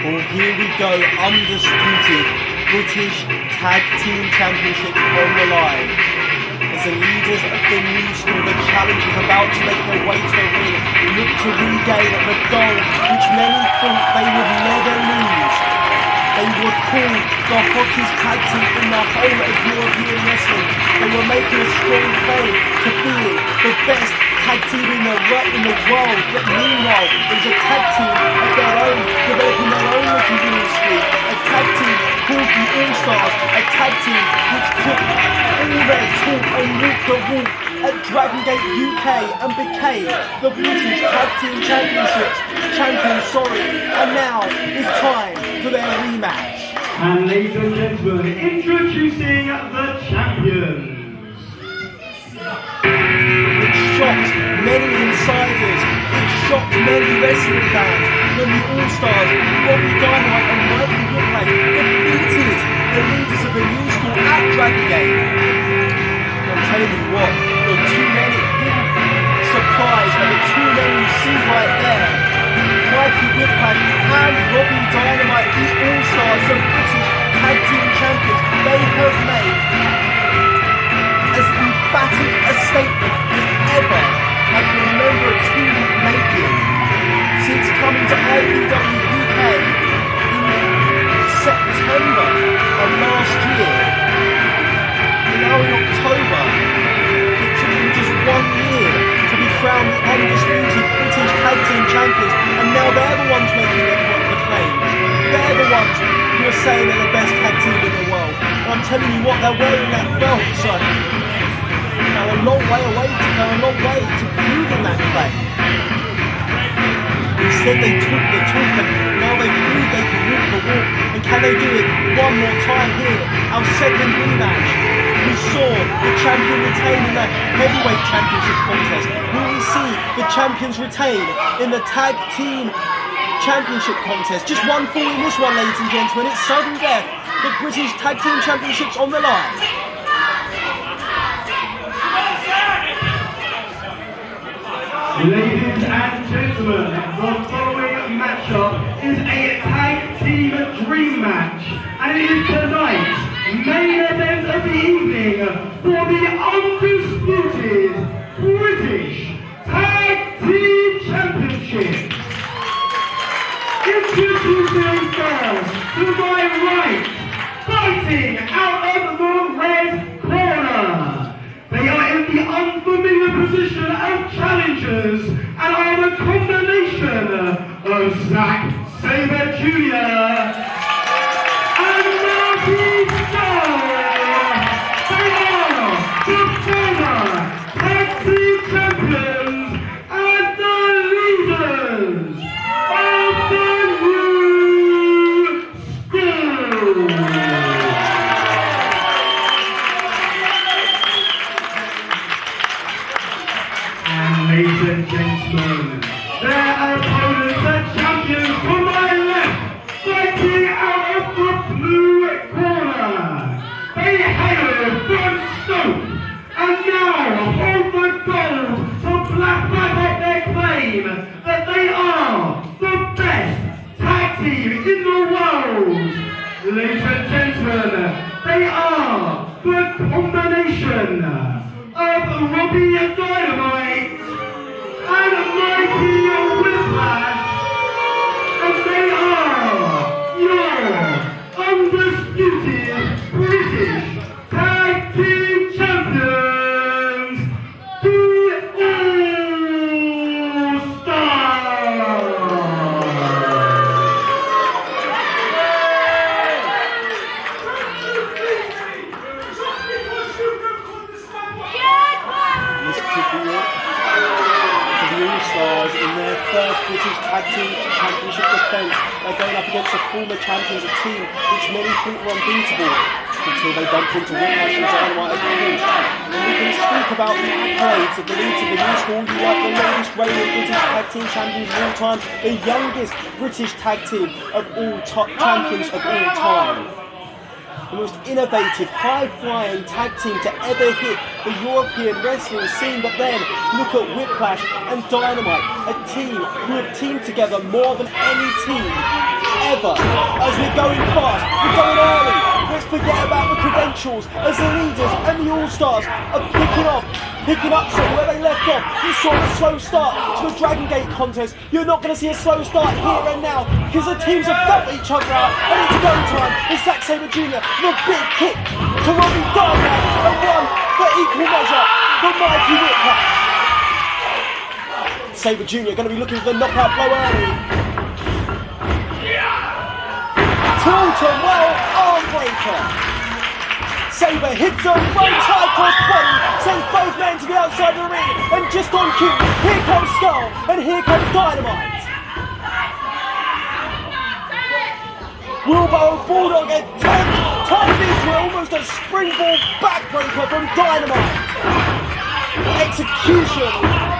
Well, here we go, undisputed British Tag Team Championship on the line. As the leaders of the new school, the challengers about to make their way to the ring, look to regain the gold which many thought they would never lose. They were called the hottest tag team in the whole of European wrestling. They were making a strong claim to being the best tag team in the world. But meanwhile, it was a tag team of their own, developing their own continuous streak. A tag team called the All-Stars, a tag team which took all their talk and walked the walk at Dragon Gate UK and became the British Tag Team Championships champions, and now it's time for their rematch. And ladies and gentlemen, introducing the champions. It shocked many insiders, it shocked many wrestling fans when the All-Stars, Dynamite and Whiplash defeated the leaders of the new school at Dragon Gate. I'm telling you what, there are too many surprise and the too many you see right there. Whiplash and Dynamite, the All-Stars, the British Tag Team Champions, they have made as emphatic a statement as ever I can remember a team making since coming to IPW UK in September of last year. Now in October, it took them just 1 year to be crowned the undisputed British Tag Team Champions, and now they're the ones making the claim. They're the ones who are saying they're the best tag team in the world. And I'm telling you what, they're wearing that belt, so they're a long way away to go, a long way to proving that claim. Instead they took the talk and now they prove they can walk the walk. And can they do it one more time here? Our second rematch. We saw the champion retain in the heavyweight championship contest. Will we see the champions retain in the tag team championship contest? Just one fall in this one, ladies and gentlemen. It's sudden death. The British Tag Team Championships on the line. Ladies and gentlemen, the following matchup is a tag team dream match, and it is tonight's main event of the evening for the undisputed British Tag Team Championship. Introducing first, to my right, fighting out of the red corner. They are in the unfamiliar position of challengers and are the combination of Sabre Jr. and Scurll. They are the former tag team champions and the leaders of the new school. Ladies and gentlemen, their opponents are champions to my left, fighting out of the blue corner. They hail from Stoke and now hold the gold to black up their claim that they are the best tag team in the world. Ladies and gentlemen, they are the combination of Robbie and Dynamite and Mikey Whiplash, and they are your undisputed British Tag Team Champions, the All-Stars. This could be it. The All-Stars in their first British Tag Team Championship defence. They're going up against the former champions, a team which many thought were unbeatable until they bumped into Whiplash and Dynamite at the finish. And we can speak about the accolades of the leads of the new school. You like the longest reigning British Tag Team Champions of all time, the youngest British Tag Team of all champions of all time. The most innovative, high-flying tag team to ever hit the European wrestling scene. But then, look at Whiplash and Dynamite, a team who have teamed together more than any team ever. As we're going fast, we're going early. Let's forget about the credentials as the leaders and the All-Stars are picking up some where they left off. You saw a slow start to the Dragon Gate contest. You're not going to see a slow start here and now because the teams have felt each other out and it's go time. It's Sabre Jr. with a big kick to Robbie Dynamite and one for equal measure for Mikey Whiplash. Sabre Jr. going to be looking for the knockout blow early. Tilton, well, arm breaker. Sabre hits a right high cross body, sends both men to the outside of the ring, and just on cue, here comes Scurll, and here comes Dynamite. Wheelbarrow Bulldog and turned into almost a springboard backbreaker from Dynamite. Execution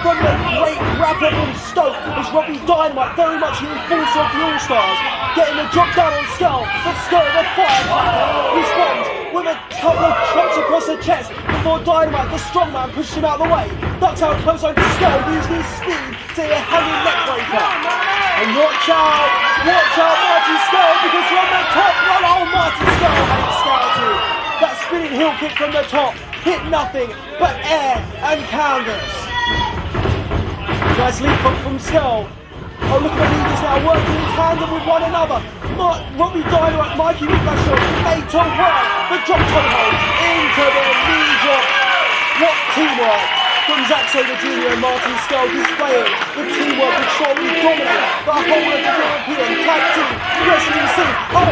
from the great rapper from Stoke as Robbie Dynamite, very much the enforcer of the All-Stars, getting the job done on Scurll, but Scurll, the firecracker, responds with a couple of chops across the chest before Dynamite, the strongman, pushed him out of the way. Ducks out close on to Scurll, using his speed to a hanging neckbreaker. And watch out, Marty Scurll, because from the top, Marty Scurll had it scouted. That spinning heel kick from the top hit nothing but air and canvas. Nice leap up from Scurll. Oh, look at the leaders now working in tandem with one another. Robbie Dynamite, Mikey Whiplash made to work the drop toe hold into the knee drop. What teamwork from Sabre Jr. and Martin Scurll displaying the teamwork which surely dominate the whole of the European tag team wrestling scene. Oh,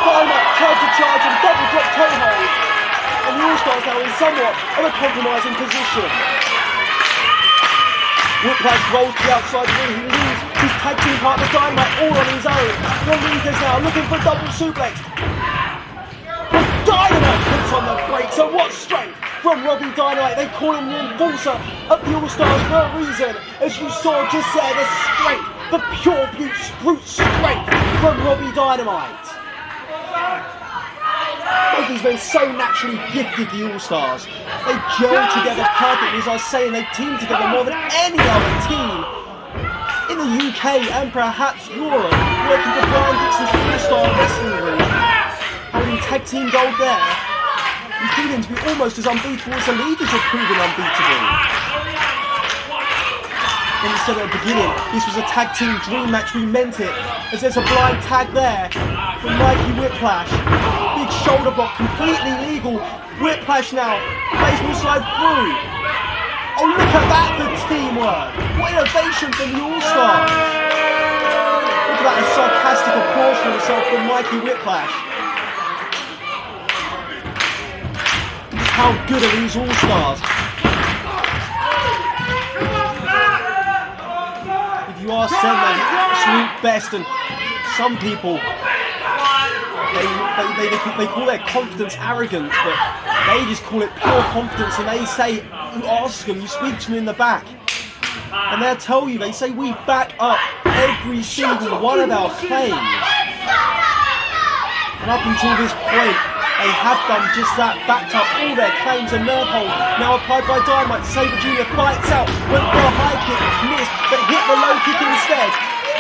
Dynamite tried to charge and double drop toe hold. And the All-Stars now in somewhat of a compromising position. Whiplash rolls to the outside ring, he leaves his tag team partner Dynamite all on his own. The leaders now looking for a double suplex. But Dynamite puts on the brakes, and what strength from Robbie Dynamite. They call him the enforcer of the All-Stars for a reason. As you saw just there, the strength, the pure brute strength from Robbie Dynamite. Both these men so naturally gifted, the All-Stars. They gel together perfectly, as I was saying, they team together more than any other team in the UK and perhaps Europe, working for Brian Dixon's All-Star Wrestling Group, holding tag team gold there, and proving to be almost as unbeatable as the leaders have proven unbeatable. And instead at the beginning, this was a tag team dream match, we meant it, as there's a blind tag there from Mikey Whiplash. Big shoulder block, completely legal. Whiplash now, face will slide through. Oh, look at that for teamwork. What innovation from the All-Stars. Look at that, a sarcastic applause for himself from Mikey Whiplash. How good are these All-Stars? If you ask them, they're the absolute best, and some people they call their confidence arrogance, but they just call it pure confidence, and they say, you ask them, you speak to them in the back, and they'll tell you, they say, we back up every single one of our claims. And up until this point, they have done just that, backed up all their claims, and nerve hold now applied by Dynamite. Sabre Jr. fights out, went for a high kick, missed, but hit the low kick instead.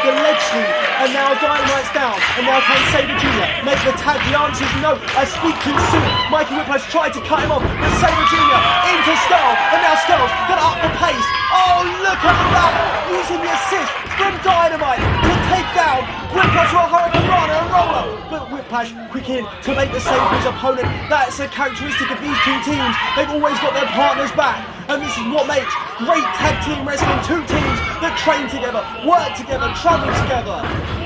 The leg sweep, and now Dynamite's down, and now can Sabre Jr. make the tag? The answer is no, I speak too soon. Mikey Whiplash tried to cut him off, but Sabre Jr. into Scurll, and now Scurll's gonna up the pace. Oh, look at that, using the assist from Dynamite to take down Whiplash with a Hurricane Rana and roller. But Whiplash quick in to make the save for his opponent. That's a characteristic of these two teams. They've always got their partners back, and this is what makes great tag team wrestling. Two teams that train together, work together, travel together.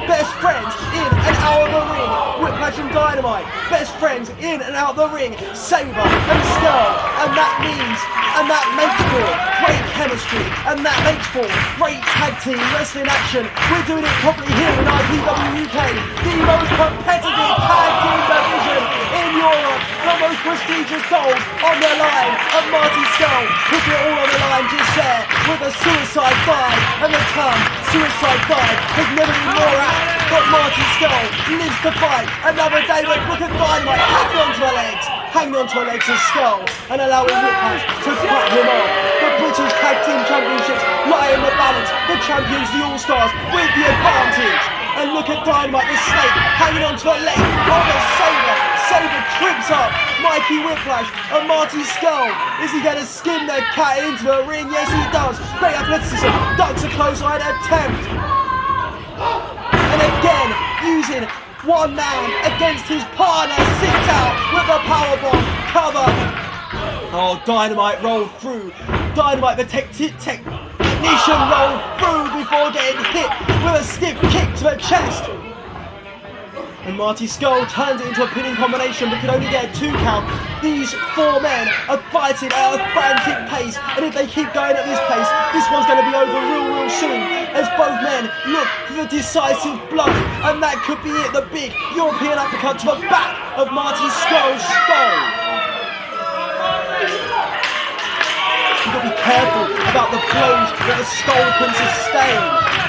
Best friends in and out of the ring. Whiplash and Dynamite. Best friends in and out of the ring. Sabre and Scurll. And that means, and that makes for great chemistry. And that makes for great tag team wrestling action. We're doing it properly here in IPW UK. The most competitive tag team division in Europe. The most prestigious gold on the line. And Marty Scurll put it all on the line just there with a suicide dive. And the term suicide dive has never been more apt. But Marty Scurll lives to fight another day. But look at Dynamite hanging onto her legs as Scurll, and allowing Whiplash to cut him off. The British Tag Team Championships lie in the balance. The champions, the All-Stars, with the advantage. And look at Dynamite, the snake, hanging onto a leg of a Sabre. Sabre trips up Mikey Whiplash and Marty Scurll. Is he going to skin the cat into the ring? Yes, he does. Great athleticism, ducks a close-line attempt. And again, using one man against his partner, sits out with a powerbomb cover. Oh, Dynamite rolled through. Dynamite, the technician, rolled through before getting hit with a stiff kick to the chest. And Marty Scurll turns it into a pinning combination but could only get a 2 count. These 4 men are fighting at a frantic pace, and if they keep going at this pace, this one's going to be over real soon, as both men look for the decisive blow, and that could be it, the big European uppercut to the back of Marty Scurll's skull. You've got to be careful about the blows that the skull can sustain.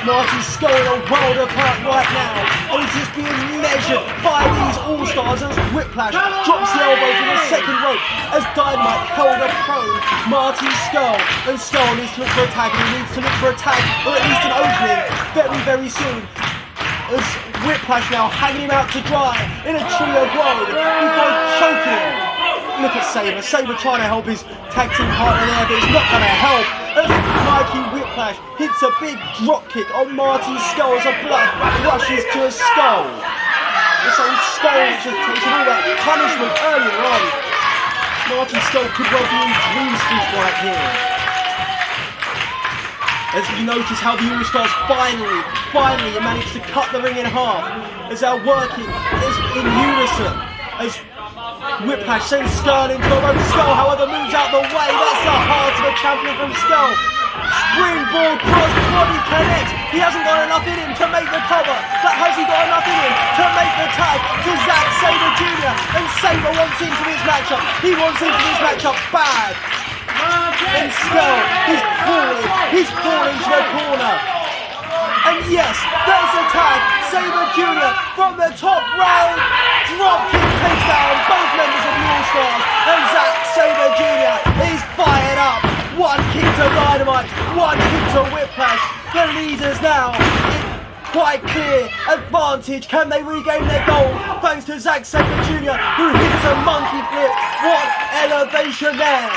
Marty Scurll in a world apart right now, and he's just being measured by these all-stars as Whiplash drops the elbow from the second rope as Dynamite held a prone Marty Scurll, and Scurll needs to look for a tag, and he needs to look for a tag, or at least an opening very soon. As Whiplash now hanging him out to dry in a tree of woe before choking him. Look at Sabre. Sabre trying to help his tag team partner there, but it's not going to help. As Mikey Whiplash hits a big drop kick on Marty Scurll as the blood rushes to his skull. This old Scurll just taking all that punishment earlier on. Marty Scurll could well be in Dream Street right here. As you notice how the All-Stars finally managed to cut the ring in half, as they're working in unison, as Whiplash sends Scurll into a rope. Scurll, however, moves out the way. That's the heart of a champion from Scurll. Springboard cross body connects. He hasn't got enough in him to make the cover, but has he got enough in him to make the tag to Sabre Jr? And Sabre wants into this matchup. He wants into this matchup bad. And Scurll, he's falling to the corner. And yes, there's a tag. Sabre Jr. from the top rope. Drop kick takes down both members of the All-Stars. And Sabre Jr. is fired up. One kick to Dynamite, one kick to Whiplash. The leaders now in quite clear advantage. Can they regain their goal? Thanks to Sabre Jr. who hits a monkey flip. What elevation there.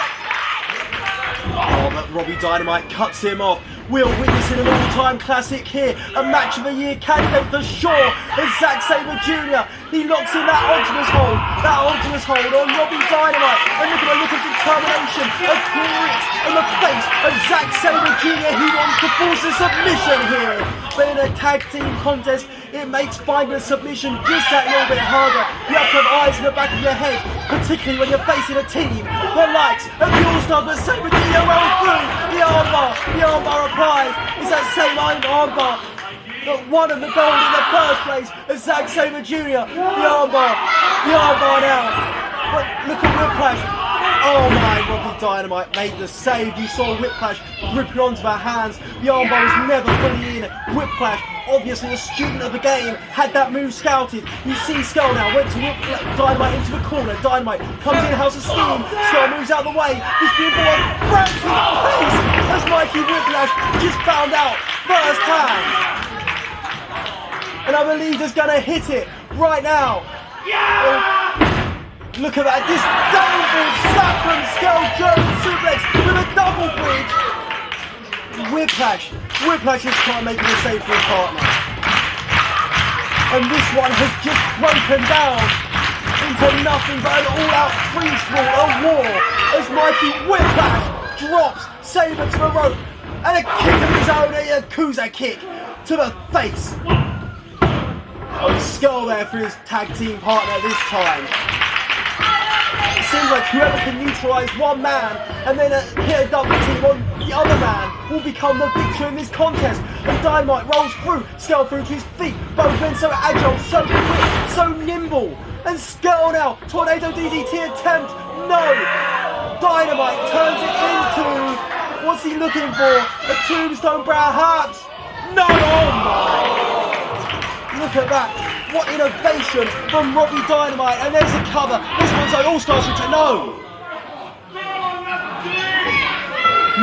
Oh, but Robbie Dynamite cuts him off. We're witnessing an all-time classic here, a match of the year candidate for sure. And Sabre Jr. He locks in that Optimus hold on Robbie Dynamite. And look at the look of determination, of grit on the face of Sabre Jr. He wants to force a submission here. But in a tag team contest, it makes finding a submission just that little bit harder. You have to have eyes in the back of your head, particularly when you're facing a team the likes of the All-Stars. But Sabre Jr. rolls through the armbar applies. It's that same armbar that won him the gold in the first place as Sabre Jr. The armbar now. But look at Whiplash. Oh my, Robbie Dynamite made the save. You saw Whiplash ripping onto her hands. The armbar was never fully in. Whiplash, obviously a student of the game, had that move scouted. You see Scurll now went to Dynamite into the corner. Dynamite comes in, House of Steam. Scurll moves out of the way. This beautiful one, frantic pace as Mikey Whiplash just found out first time. And I believe he's going to hit it right now. Yeah! Look at that, this double slap from Scurll, German suplex with a double bridge. Whiplash is trying to make a save for his partner. And this one has just broken down into nothing but an all-out freeze-fall, a war, as Mikey Whiplash drops Sabre to the rope, and a kick of his own, a Yakuza kick to the face. Oh, Scurll there for his tag team partner this time. It seems like whoever can neutralise one man and then hit a double team on the other man will become the victor in this contest. And Dynamite rolls through, Scurll through to his feet. Both men so agile, so quick, so nimble. And Scurll now, tornado DDT attempt, no! Dynamite turns it into, what's he looking for? A tombstone perhaps? No, oh my! Look at that. What innovation from Robbie Dynamite. And there's a cover. This one's like All-Stars return. No.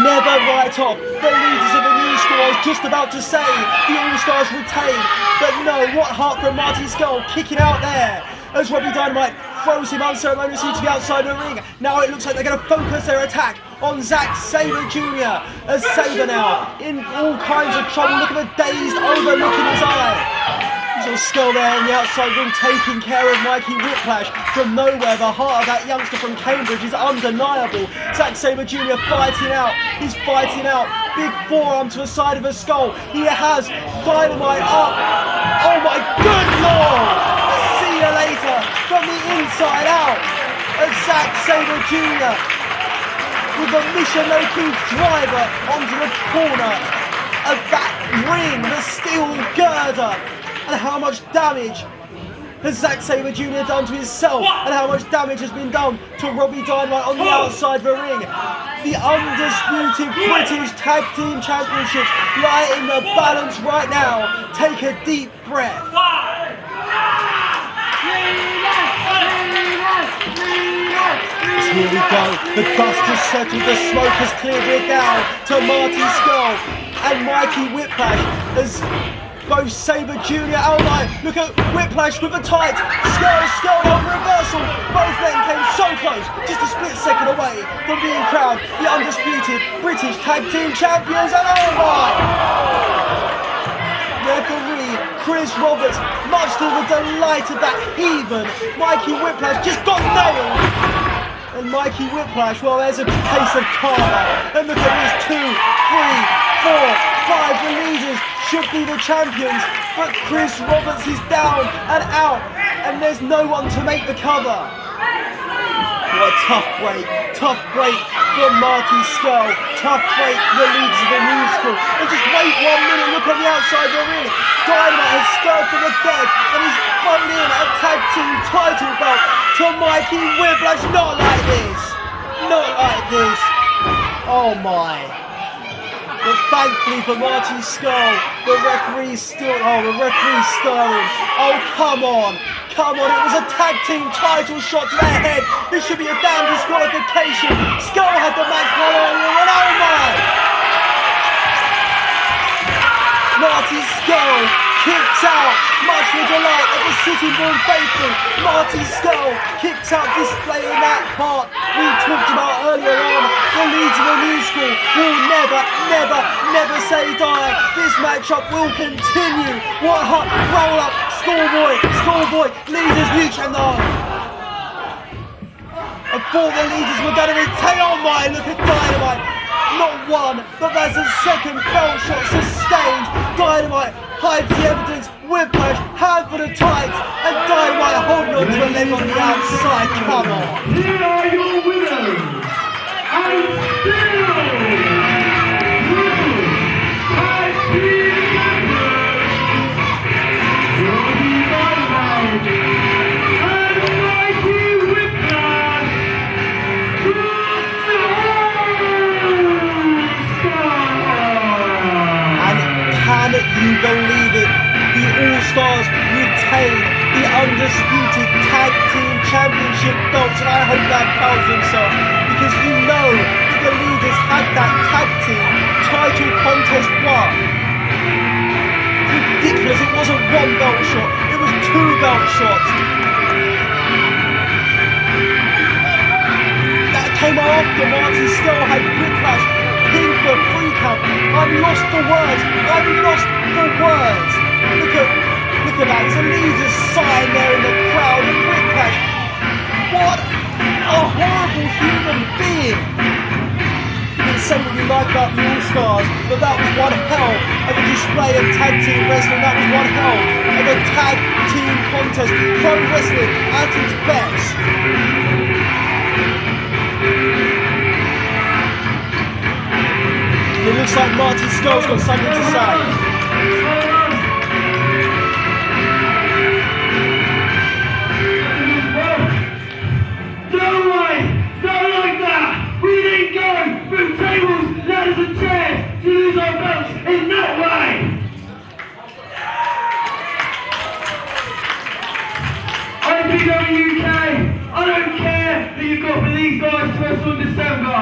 Never write off the leaders of the new Scurll, I was just about to say the All-Stars retain, but no, what heart from Marty Scurll kicking out there as Robbie Dynamite throws him unceremoniously to the outside of the ring. Now it looks like they're going to focus their attack on Sabre Jr. as Sabre now in all kinds of trouble. Look at the dazed over look in his eye. So Scurll there on the outside ring taking care of Mikey Whiplash from nowhere. The heart of that youngster from Cambridge is undeniable. Sabre Jr. fighting out. He's fighting out. Big forearm to the side of the Scurll. He has Dynamite up. Oh my good lord! See you later from the inside out of Sabre Jr. with the Mission No Coup driver onto the corner of that ring, the steel girder. And how much damage has Sabre Jr. done to himself, and how much damage has been done to Robbie Dynamite on the outside of the ring. The undisputed British Tag Team Championships lie in the balance right now. Take a deep breath. Here we go, the dust has settled, the smoke has cleared it down to Marty Scurll and Mikey Whiplash as both Sabre Jr. outline. Look at Whiplash with the tight. Scurll on reversal. Both men came so close, just a split second away from being crowned the undisputed British Tag Team Champions. And oh my! Referee Chris Roberts, much to the delight of that heathen Mikey Whiplash, just got nailed. And Mikey Whiplash, well, there's a case of karma. And look at these 2, 3, 4, 5, the leaders should be the champions, but Chris Roberts is down and out, and there's no one to make the cover. What a tough break from Marty Scurll, tough break for the leaders of the new school. And just wait 1 minute, look on the outside of the ring. Dynamite has stirred from the dead, and he's thrown in a tag team title belt to Mikey Whiplash. Not like this, not like this. Oh my. But thankfully for Marty Scurll, the referee's stirring. Oh, come on, it was a tag team title shot to their head. This should be a damn disqualification. Scurll had the match won earlier, and oh my! Marty Scurll kicks out, much to the delight of the Sitting-born faithful. Marty Scurll kicks out, displaying that heart we talked about earlier on. The leads of the new school will never say die. This matchup will continue. What a roll up, Schoolboy, leaders, you can know. I thought the leaders were going to retain. Oh my, look at Dynamite. Not one, but there's a second belt shot sustained. Dynamite hides the evidence. Whiplash, hand for the tights, and Dynamite holding on to a leg on the outside. Come on. Here are your winners, and still Tag Team Champions, Robbie Dynamite and Mikey Whiplash. Can you believe it? The All-Stars retain the undisputed Tag Team Championship belts, and I hope that proud of himself, because you know that the leaders had that Tag Team title contest won. Ridiculous, it wasn't one belt shot, it was 2 belt shots. That came after Marty Scurll had Whiplash pinned for a 3 count. I'm lost for words. Look at that. There's a leader's sign there in the crowd. And Whiplash, what a horrible human being. You can say what you like about the All-Stars, but that was one hell of a display of tag team wrestling. That was one hell of a tag team contest. Pro wrestling at its best. It looks like Marty Scurll's got something to say. Don't like that! We didn't go through tables, ladders and chairs to lose our belts in that way! IPW UK, I don't care that you've got for these guys to wrestle in December.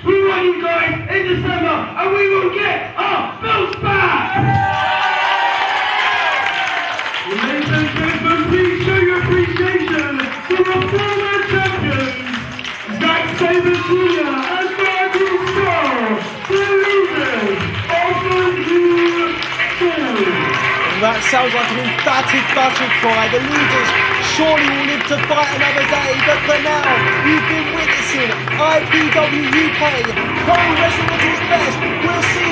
We want you guys in December, and we will get our belts back! Ladies and gentlemen, please show your appreciation for our former champions, Sabre Jr and Scurll, the leaders of the new Scurll. That sounds like an emphatic battle cry. The leaders surely will live to fight another day, but for now, you've been witnessing IPW UK Pro Wrestling at its best. We'll see